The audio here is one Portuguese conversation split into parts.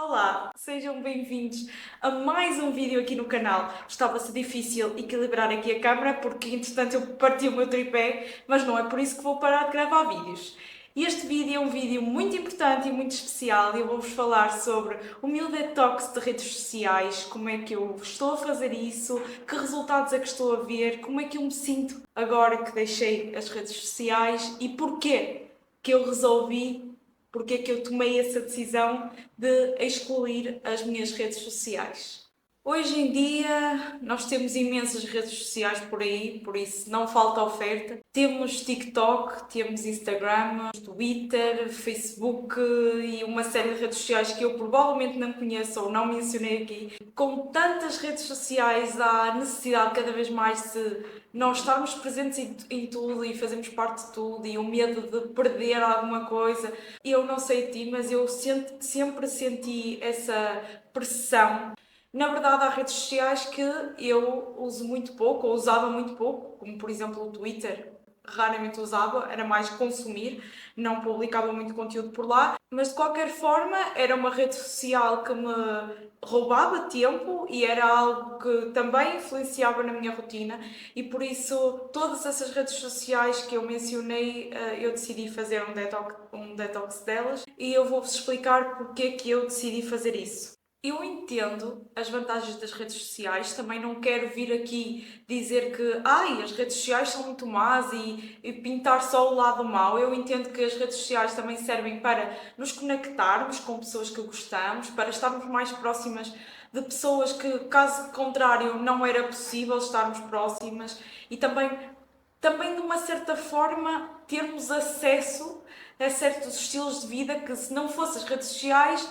Olá, sejam bem-vindos a mais um vídeo aqui no canal. Estava-se difícil equilibrar aqui a câmera porque entretanto eu parti o meu tripé, mas não é por isso que vou parar de gravar vídeos. Este vídeo é um vídeo muito importante e muito especial e eu vou-vos falar sobre o meu detox de redes sociais, como é que eu estou a fazer isso, que resultados é que estou a ver, como é que eu me sinto agora que deixei as redes sociais e porquê que eu resolvi, porque é que eu tomei essa decisão de excluir as minhas redes sociais. Hoje em dia nós temos imensas redes sociais por aí, por isso não falta oferta. Temos TikTok, temos Instagram, Twitter, Facebook e uma série de redes sociais que eu provavelmente não conheço ou não mencionei aqui. Com tantas redes sociais há necessidade cada vez mais de nós estarmos presentes em tudo e fazermos parte de tudo e o medo de perder alguma coisa. Eu não sei de ti, mas eu sempre senti essa pressão. Na verdade, há redes sociais que eu uso muito pouco, ou usava muito pouco, como por exemplo o Twitter. Raramente usava, era mais consumir, não publicava muito conteúdo por lá, mas de qualquer forma era uma rede social que me roubava tempo e era algo que também influenciava na minha rotina e por isso todas essas redes sociais que eu mencionei eu decidi fazer um detox delas e eu vou-vos explicar porque é que eu decidi fazer isso. Eu entendo as vantagens das redes sociais, também não quero vir aqui dizer que as redes sociais são muito más e pintar só o lado mau. Eu entendo que as redes sociais também servem para nos conectarmos com pessoas que gostamos, para estarmos mais próximas de pessoas que, caso contrário, não era possível estarmos próximas e também de uma certa forma termos acesso a certos estilos de vida que se não fossem as redes sociais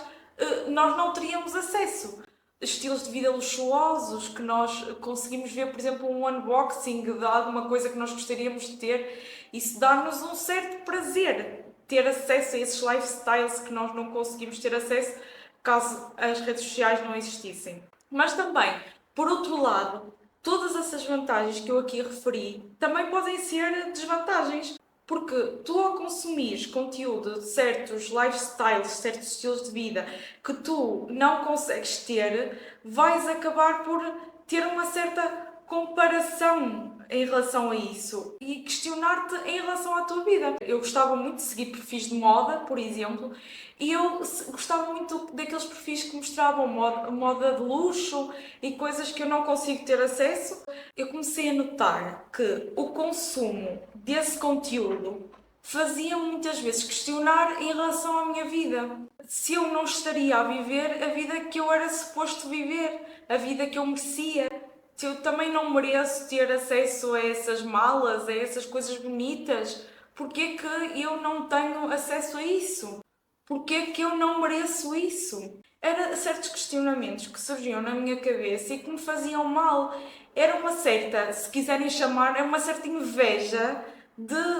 nós não teríamos acesso. Estilos de vida luxuosos que nós conseguimos ver, por exemplo, um unboxing de alguma coisa que nós gostaríamos de ter. Isso dá-nos um certo prazer ter acesso a esses lifestyles que nós não conseguimos ter acesso caso as redes sociais não existissem. Mas também, por outro lado, todas essas vantagens que eu aqui referi também podem ser desvantagens. Porque tu, ao consumires conteúdo de certos lifestyles, certos estilos de vida que tu não consegues ter, vais acabar por ter uma certa comparação em relação a isso e questionar-te em relação à tua vida. Eu gostava muito de seguir perfis de moda, por exemplo, e eu gostava muito daqueles perfis que mostravam moda de luxo e coisas que eu não consigo ter acesso. Eu comecei a notar que o consumo desse conteúdo fazia muitas vezes questionar em relação à minha vida. Se eu não estaria a viver a vida que eu era suposto viver, a vida que eu merecia. Se eu também não mereço ter acesso a essas malas, a essas coisas bonitas, porque é que eu não tenho acesso a isso? Porque é que eu não mereço isso? Eram certos questionamentos que surgiam na minha cabeça e que me faziam mal. Era uma certa, se quiserem chamar, é uma certa inveja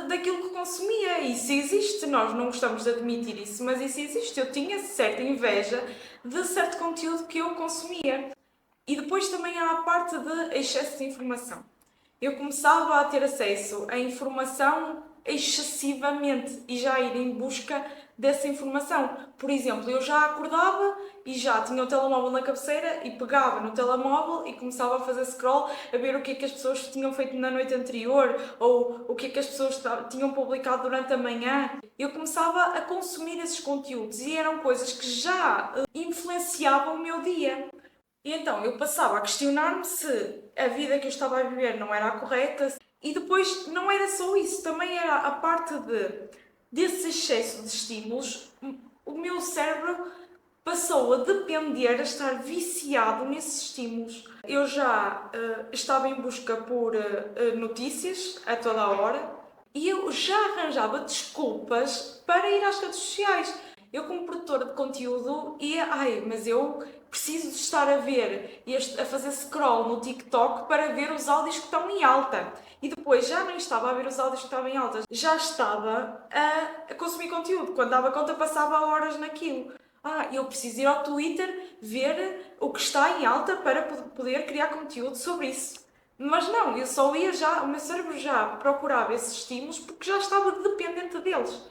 daquilo que consumia. Isso existe, nós não gostamos de admitir isso, mas isso existe. Eu tinha certa inveja de certo conteúdo que eu consumia. E depois também há a parte de excesso de informação. Eu começava a ter acesso a informação excessivamente e já ir em busca dessa informação. Por exemplo, eu já acordava e já tinha o telemóvel na cabeceira e pegava no telemóvel e começava a fazer scroll a ver o que é que as pessoas tinham feito na noite anterior ou o que é que as pessoas tinham publicado durante a manhã. Eu começava a consumir esses conteúdos e eram coisas que já influenciavam o meu dia. E então eu passava a questionar-me se a vida que eu estava a viver não era a correta e depois não era só isso, também era a parte desse excesso de estímulos, o meu cérebro passou a depender, a estar viciado nesses estímulos. Eu já estava em busca por notícias a toda a hora e eu já arranjava desculpas para ir às redes sociais. Eu, como produtora de conteúdo, mas eu preciso de estar a ver, a fazer scroll no TikTok para ver os áudios que estão em alta. E depois já nem estava a ver os áudios que estavam em alta, já estava a consumir conteúdo. Quando dava conta, passava horas naquilo. Eu preciso ir ao Twitter ver o que está em alta para poder criar conteúdo sobre isso. Mas não, eu só ia o meu cérebro já procurava esses estímulos porque já estava dependente deles.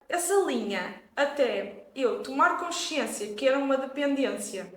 Essa linha até eu tomar consciência que era uma dependência,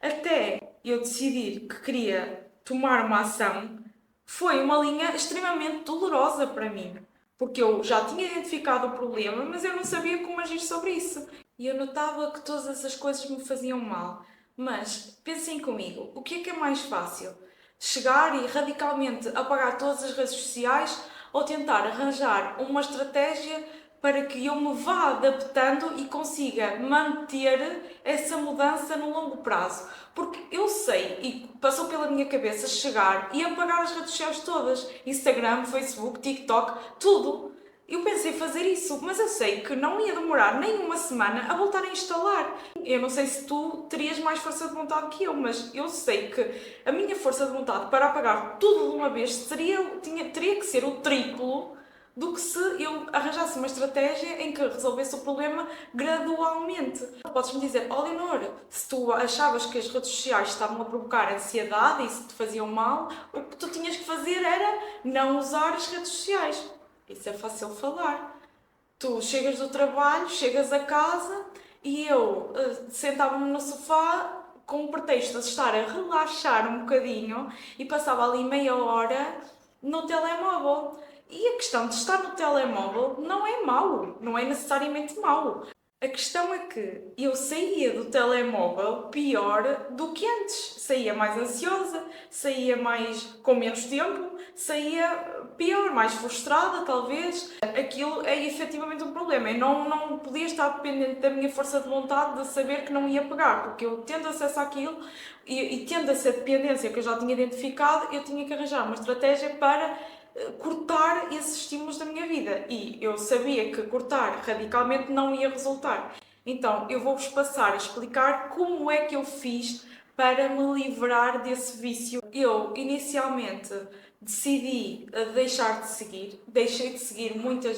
até eu decidir que queria tomar uma ação, foi uma linha extremamente dolorosa para mim. Porque eu já tinha identificado o problema, mas eu não sabia como agir sobre isso. E eu notava que todas essas coisas me faziam mal. Mas pensem comigo, o que é mais fácil? Chegar e radicalmente apagar todas as redes sociais ou tentar arranjar uma estratégia para que eu me vá adaptando e consiga manter essa mudança no longo prazo? Porque eu sei, e passou pela minha cabeça chegar e apagar as redes sociais todas, Instagram, Facebook, TikTok, tudo. Eu pensei fazer isso, mas eu sei que não ia demorar nem uma semana a voltar a instalar. Eu não sei se tu terias mais força de vontade que eu, mas eu sei que a minha força de vontade para apagar tudo de uma vez teria que ser o triplo do que se eu arranjasse uma estratégia em que resolvesse o problema gradualmente. Podes-me dizer, oh Leonor, se tu achavas que as redes sociais estavam a provocar ansiedade e se te faziam mal, o que tu tinhas que fazer era não usar as redes sociais. Isso é fácil falar. Tu chegas do trabalho, chegas a casa e eu sentava-me no sofá com o pretexto de estar a relaxar um bocadinho e passava ali meia hora no telemóvel. E a questão de estar no telemóvel não é mau, não é necessariamente mau. A questão é que eu saía do telemóvel pior do que antes. Saía mais ansiosa, saía mais com menos tempo, saía pior, mais frustrada talvez. Aquilo é efetivamente um problema. Eu não podia estar dependente da minha força de vontade de saber que não ia pegar, porque eu tendo acesso àquilo e tendo essa dependência que eu já tinha identificado, eu tinha que arranjar uma estratégia para cortar esses estímulos da minha vida e eu sabia que cortar radicalmente não ia resultar. Então eu vou-vos passar a explicar como é que eu fiz para me livrar desse vício. Eu inicialmente decidi deixei de seguir muita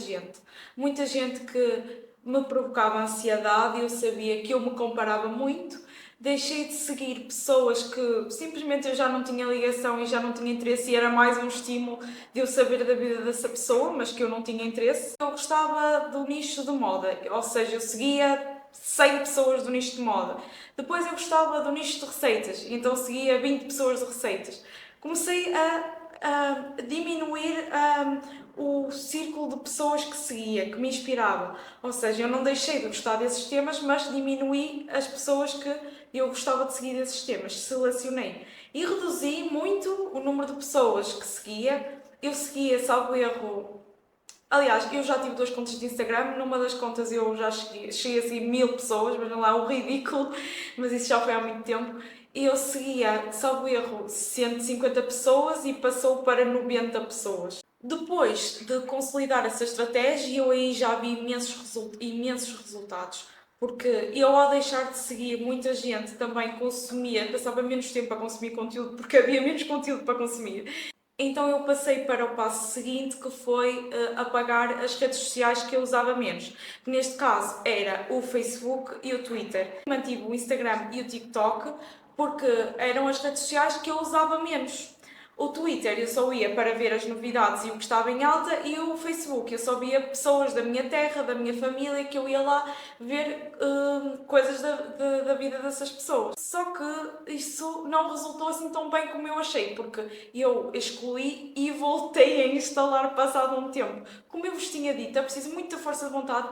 gente que me provocava ansiedade, eu sabia que eu me comparava muito. Deixei de seguir pessoas que simplesmente eu já não tinha ligação e já não tinha interesse e era mais um estímulo de eu saber da vida dessa pessoa, mas que eu não tinha interesse. Eu gostava do nicho de moda, ou seja, eu seguia 100 pessoas do nicho de moda. Depois eu gostava do nicho de receitas, então seguia 20 pessoas de receitas. Comecei a diminuir o círculo de pessoas que seguia, que me inspirava. Ou seja, eu não deixei de gostar desses temas, mas diminuí as pessoas que eu gostava de seguir desses temas, selecionei. E reduzi muito o número de pessoas que seguia. Eu seguia, salvo erro. Aliás, eu já tive 2 contas de Instagram, numa das contas eu já cheguei assim 1000 pessoas, mas não lá o ridículo, mas isso já foi há muito tempo. Eu seguia, salvo erro, 150 pessoas e passou para 90 pessoas. Depois de consolidar essa estratégia, eu aí já vi imensos resultados. Porque eu, ao deixar de seguir muita gente, também passava menos tempo a consumir conteúdo, porque havia menos conteúdo para consumir. Então eu passei para o passo seguinte, que foi apagar as redes sociais que eu usava menos. Neste caso era o Facebook e o Twitter. Mantive o Instagram e o TikTok porque eram as redes sociais que eu usava menos. O Twitter eu só ia para ver as novidades e o que estava em alta, e o Facebook eu só via pessoas da minha terra, da minha família, que eu ia lá ver coisas da vida dessas pessoas. Só que isso não resultou assim tão bem como eu achei, porque eu excluí e voltei a instalar passado um tempo. Como eu vos tinha dito, é preciso muita força de vontade,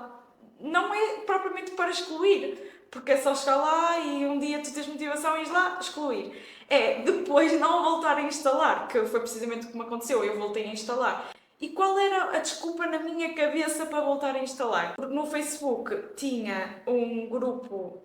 não é propriamente para excluir, porque é só chegar lá e um dia tu tens motivação e ires lá excluir. É depois não voltar a instalar, que foi precisamente o que me aconteceu, eu voltei a instalar. E qual era a desculpa na minha cabeça para voltar a instalar? Porque no Facebook tinha um grupo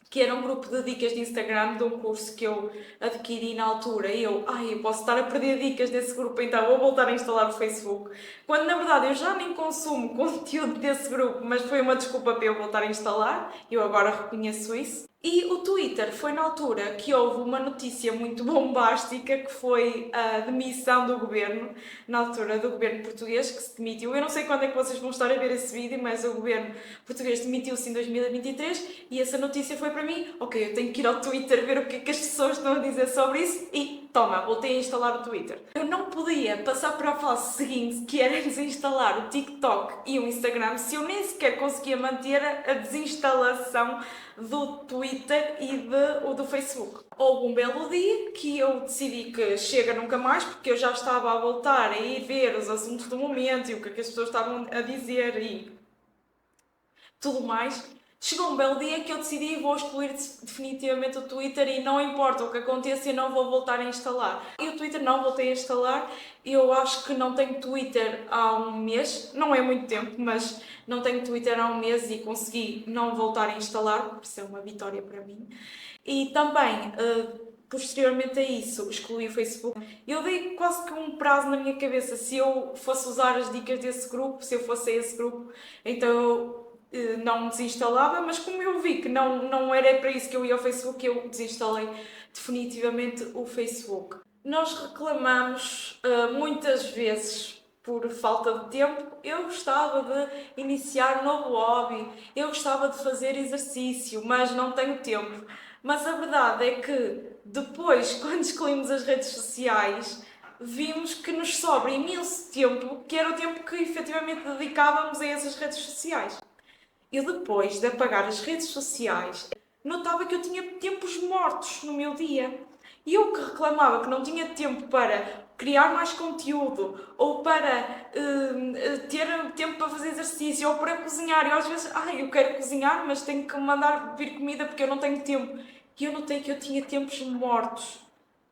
que era um grupo de dicas de Instagram de um curso que eu adquiri na altura, e eu posso estar a perder dicas desse grupo, então vou voltar a instalar o Facebook. Quando na verdade eu já nem consumo conteúdo desse grupo, mas foi uma desculpa para eu voltar a instalar, eu agora reconheço isso. E o Twitter foi na altura que houve uma notícia muito bombástica, que foi a demissão do governo, na altura do governo português, que se demitiu. Eu não sei quando é que vocês vão estar a ver esse vídeo, mas o governo português demitiu-se em 2023 e essa notícia foi para para mim, ok, eu tenho que ir ao Twitter ver o que é que as pessoas estão a dizer sobre isso e toma, voltei a instalar o Twitter. Eu não podia passar para a fase seguinte, que era desinstalar o TikTok e o Instagram, se eu nem sequer conseguia manter a desinstalação do Twitter e do Facebook. Houve um belo dia que eu decidi que chega nunca mais, porque eu já estava a voltar a ir ver os assuntos do momento e o que é que as pessoas estavam a dizer e tudo mais. Chegou um belo dia que eu decidi vou excluir definitivamente o Twitter e não importa o que aconteça, eu não vou voltar a instalar. E o Twitter não voltei a instalar. Eu acho que não tenho Twitter há um mês, não é muito tempo, mas não tenho Twitter há um mês e consegui não voltar a instalar, por isso é uma vitória para mim. E também, posteriormente a isso, excluí o Facebook. Eu dei quase que um prazo na minha cabeça, se eu fosse usar as dicas desse grupo, se eu fosse a esse grupo, então eu não desinstalava, mas como eu vi que não era para isso que eu ia ao Facebook, eu desinstalei definitivamente o Facebook. Nós reclamamos muitas vezes por falta de tempo. Eu gostava de iniciar um novo hobby, eu gostava de fazer exercício, mas não tenho tempo. Mas a verdade é que depois, quando excluímos as redes sociais, vimos que nos sobra imenso tempo, que era o tempo que efetivamente dedicávamos a essas redes sociais. Eu depois de apagar as redes sociais, notava que eu tinha tempos mortos no meu dia. E eu que reclamava que não tinha tempo para criar mais conteúdo, ou para ter tempo para fazer exercício, ou para cozinhar. Eu às vezes, eu quero cozinhar, mas tenho que mandar vir comida porque eu não tenho tempo. E eu notei que eu tinha tempos mortos,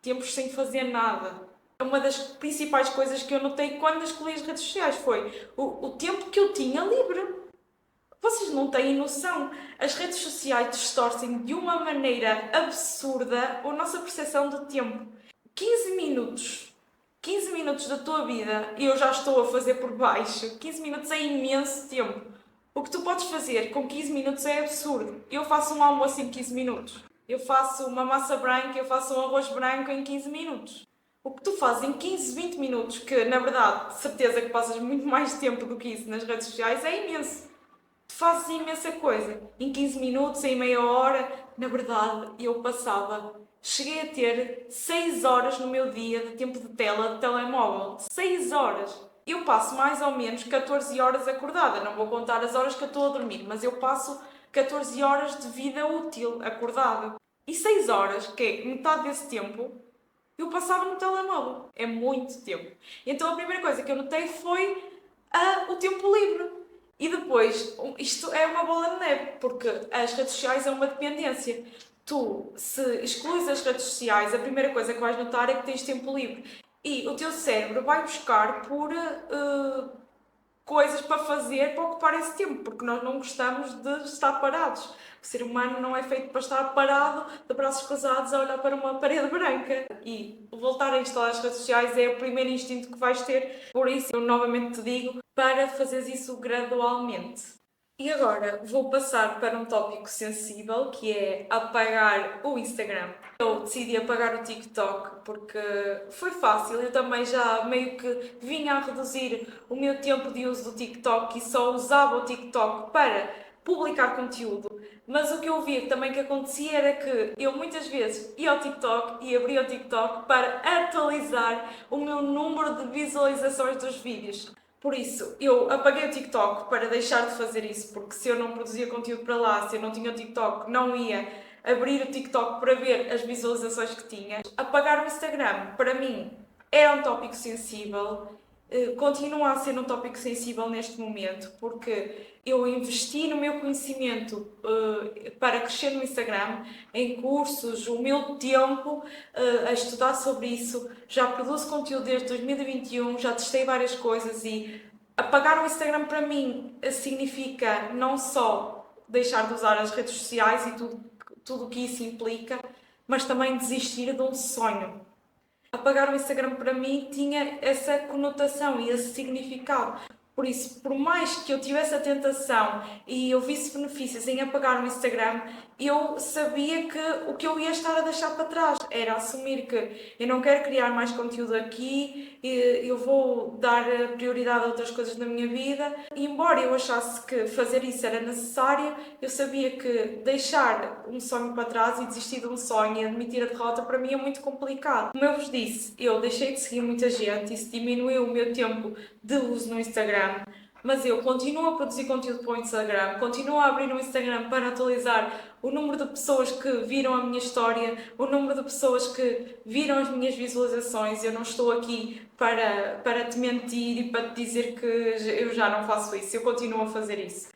tempos sem fazer nada. Uma das principais coisas que eu notei quando escolhi as redes sociais foi o tempo que eu tinha livre. Vocês não têm noção. As redes sociais distorcem de uma maneira absurda a nossa percepção de tempo. 15 minutos. 15 minutos da tua vida e eu já estou a fazer por baixo. 15 minutos é imenso tempo. O que tu podes fazer com 15 minutos é absurdo. Eu faço um almoço em 15 minutos. Eu faço uma massa branca, eu faço um arroz branco em 15 minutos. O que tu fazes em 15, 20 minutos, que na verdade, de certeza que passas muito mais tempo do que isso nas redes sociais, é imenso. Tu fazes imensa coisa. Em 15 minutos, em meia hora, na verdade, eu cheguei a ter 6 horas no meu dia de tempo de tela de telemóvel. 6 horas! Eu passo mais ou menos 14 horas acordada. Não vou contar as horas que eu estou a dormir, mas eu passo 14 horas de vida útil acordada. E 6 horas, que é metade desse tempo, eu passava no telemóvel. É muito tempo. Então a primeira coisa que eu notei foi o tempo livre. E depois, isto é uma bola de neve, porque as redes sociais é uma dependência. Tu, se excluís as redes sociais, a primeira coisa que vais notar é que tens tempo livre. E o teu cérebro vai buscar por coisas para fazer para ocupar esse tempo, porque nós não gostamos de estar parados. O ser humano não é feito para estar parado, de braços cruzados, a olhar para uma parede branca. E voltar a instalar as redes sociais é o primeiro instinto que vais ter. Por isso, eu novamente te digo para fazeres isso gradualmente. E agora vou passar para um tópico sensível, que é apagar o Instagram. Eu decidi apagar o TikTok porque foi fácil. Eu também já meio que vinha a reduzir o meu tempo de uso do TikTok e só usava o TikTok para publicar conteúdo. Mas o que eu via também que acontecia era que eu muitas vezes ia ao TikTok e abria o TikTok para atualizar o meu número de visualizações dos vídeos. Por isso, eu apaguei o TikTok para deixar de fazer isso, porque se eu não produzia conteúdo para lá, se eu não tinha o TikTok, não ia abrir o TikTok para ver as visualizações que tinha. Apagar o Instagram, para mim, era um tópico sensível, continua a ser um tópico sensível neste momento, porque eu investi no meu conhecimento para crescer no Instagram, em cursos, o meu tempo a estudar sobre isso. Já produzo conteúdo desde 2021, já testei várias coisas e apagar o Instagram para mim significa não só deixar de usar as redes sociais e tudo o que isso implica, mas também desistir de um sonho. Apagar o Instagram para mim tinha essa conotação e esse significado. Por isso, por mais que eu tivesse a tentação e eu visse benefícios em apagar o Instagram, eu sabia que o que eu ia estar a deixar para trás era assumir que eu não quero criar mais conteúdo aqui, eu vou dar prioridade a outras coisas na minha vida. E embora eu achasse que fazer isso era necessário, eu sabia que deixar um sonho para trás e desistir de um sonho e admitir a derrota para mim é muito complicado. Como eu vos disse, eu deixei de seguir muita gente, isso diminuiu o meu tempo de uso no Instagram, mas eu continuo a produzir conteúdo para o Instagram, continuo a abrir o Instagram para atualizar o número de pessoas que viram a minha história, o número de pessoas que viram as minhas visualizações. Eu não estou aqui para te mentir e para te dizer que eu já não faço isso, eu continuo a fazer isso.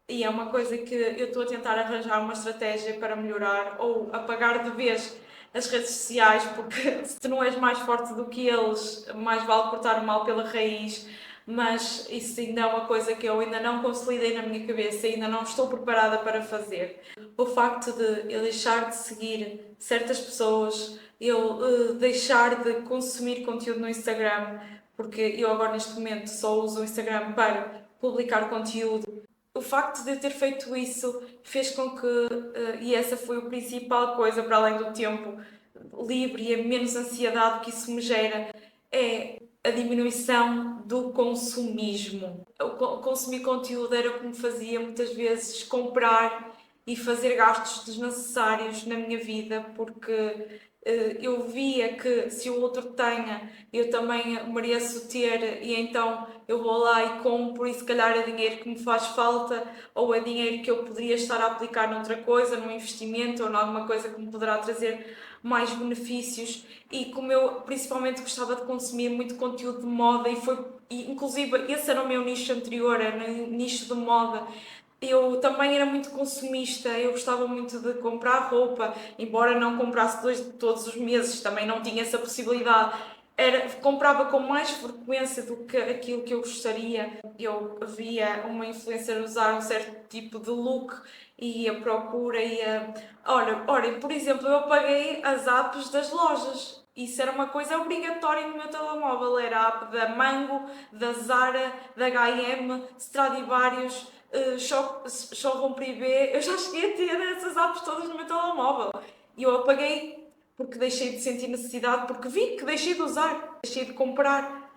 E é uma coisa que eu estou a tentar arranjar uma estratégia para melhorar ou apagar de vez as redes sociais, porque se tu não és mais forte do que eles, mais vale cortar o mal pela raiz. Mas isso ainda é uma coisa que eu ainda não consolidei na minha cabeça, ainda não estou preparada para fazer. O facto de eu deixar de seguir certas pessoas, eu deixar de consumir conteúdo no Instagram, porque eu agora neste momento só uso o Instagram para publicar conteúdo. O facto de eu ter feito isso fez com que, e essa foi a principal coisa, para além do tempo livre e a menos ansiedade que isso me gera, é a diminuição do consumismo. O consumir conteúdo era o que me fazia muitas vezes comprar e fazer gastos desnecessários na minha vida, porque eu via que se o outro tenha, eu também mereço ter, e então eu vou lá e compro, e se calhar é dinheiro que me faz falta, ou é dinheiro que eu poderia estar a aplicar noutra coisa, num investimento ou em alguma coisa que me poderá trazer mais benefícios. E como eu principalmente gostava de consumir muito conteúdo de moda, e inclusive esse era o meu nicho anterior, era o nicho de moda, eu também era muito consumista, eu gostava muito de comprar roupa, embora não comprasse todos os meses, também não tinha essa possibilidade. Comprava com mais frequência do que aquilo que eu gostaria. Eu via uma influencer usar um certo tipo de look e ia à procura, Olha, por exemplo, eu apaguei as apps das lojas. Isso era uma coisa obrigatória no meu telemóvel. Era a app da Mango, da Zara, da H&M, Stradivarius, Showroom Privé. Eu já cheguei a ter essas apps todas no meu telemóvel. E eu apaguei porque deixei de sentir necessidade, porque vi que deixei de usar, deixei de comprar.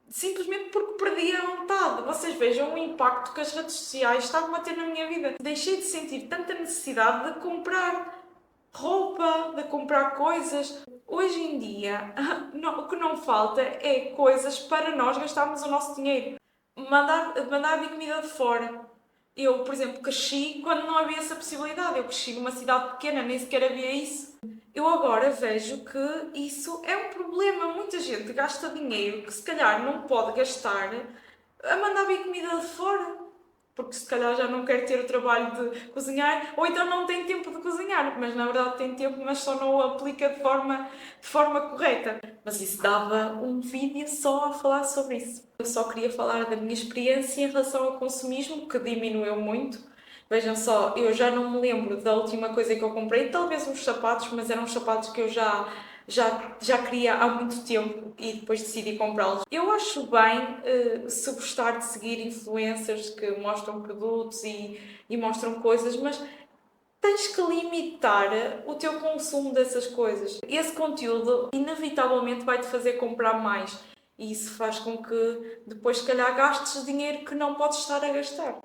Simplesmente porque perdi a vontade. Vocês vejam o impacto que as redes sociais estavam a ter na minha vida. Deixei de sentir tanta necessidade de comprar roupa, de comprar coisas. Hoje em dia, o que não falta é coisas para nós gastarmos o nosso dinheiro. Mandar vir comida de fora. Eu, por exemplo, cresci quando não havia essa possibilidade. Eu cresci numa cidade pequena, nem sequer havia isso. Eu agora vejo que isso é um problema. Muita gente gasta dinheiro que se calhar não pode gastar a mandar vir comida de fora, porque se calhar já não quer ter o trabalho de cozinhar, ou então não tem tempo de cozinhar, mas na verdade tem tempo, mas só não o aplica de forma correta. Mas isso dava um vídeo só a falar sobre isso. Eu só queria falar da minha experiência em relação ao consumismo, que diminuiu muito. Vejam só, eu já não me lembro da última coisa que eu comprei, talvez uns sapatos, mas eram uns sapatos que eu já queria há muito tempo e depois decidi comprá-los. Eu acho bem se gostar de seguir influencers que mostram produtos e mostram coisas, mas tens que limitar o teu consumo dessas coisas. Esse conteúdo inevitavelmente vai-te fazer comprar mais e isso faz com que depois, se calhar, gastes dinheiro que não podes estar a gastar.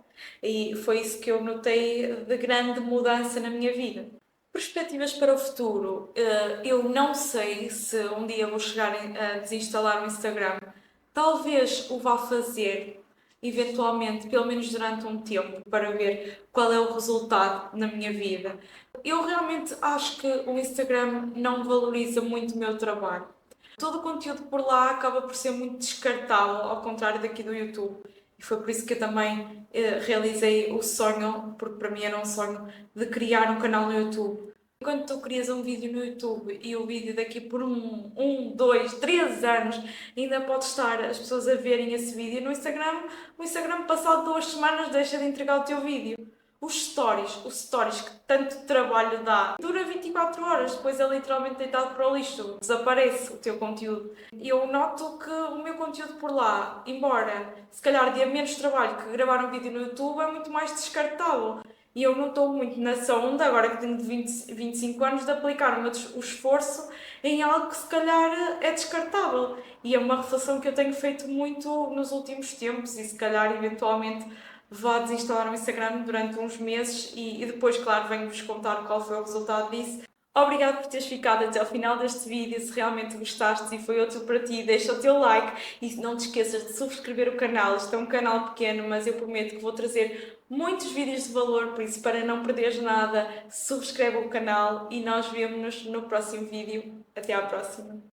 E foi isso que eu notei de grande mudança na minha vida. Perspectivas para o futuro. Eu não sei se um dia vou chegar a desinstalar o Instagram. Talvez o vá fazer, eventualmente, pelo menos durante um tempo, para ver qual é o resultado na minha vida. Eu realmente acho que o Instagram não valoriza muito o meu trabalho. Todo o conteúdo por lá acaba por ser muito descartável, ao contrário daqui do YouTube. E foi por isso que eu também realizei o sonho, porque para mim era um sonho, de criar um canal no YouTube. Quando tu crias um vídeo no YouTube e o vídeo daqui por 2, 3 anos ainda pode estar as pessoas a verem esse vídeo no Instagram, o Instagram passado 2 semanas deixa de entregar o teu vídeo. Os stories que tanto trabalho dá, dura 24 horas, depois é literalmente deitado para o lixo, desaparece o teu conteúdo. E eu noto que o meu conteúdo por lá, embora se calhar dê menos trabalho que gravar um vídeo no YouTube, é muito mais descartável. E eu não estou muito nessa onda, agora que tenho 25 anos, de aplicar o esforço em algo que se calhar é descartável. E é uma reflexão que eu tenho feito muito nos últimos tempos e se calhar eventualmente vá desinstalar o Instagram durante uns meses e depois, claro, venho-vos contar qual foi o resultado disso. Obrigado por teres ficado até ao final deste vídeo. Se realmente gostaste e foi útil para ti, deixa o teu like e não te esqueças de subscrever o canal. Este é um canal pequeno, mas eu prometo que vou trazer muitos vídeos de valor, por isso, para não perderes nada, subscreve o canal e nós vemo-nos no próximo vídeo. Até à próxima!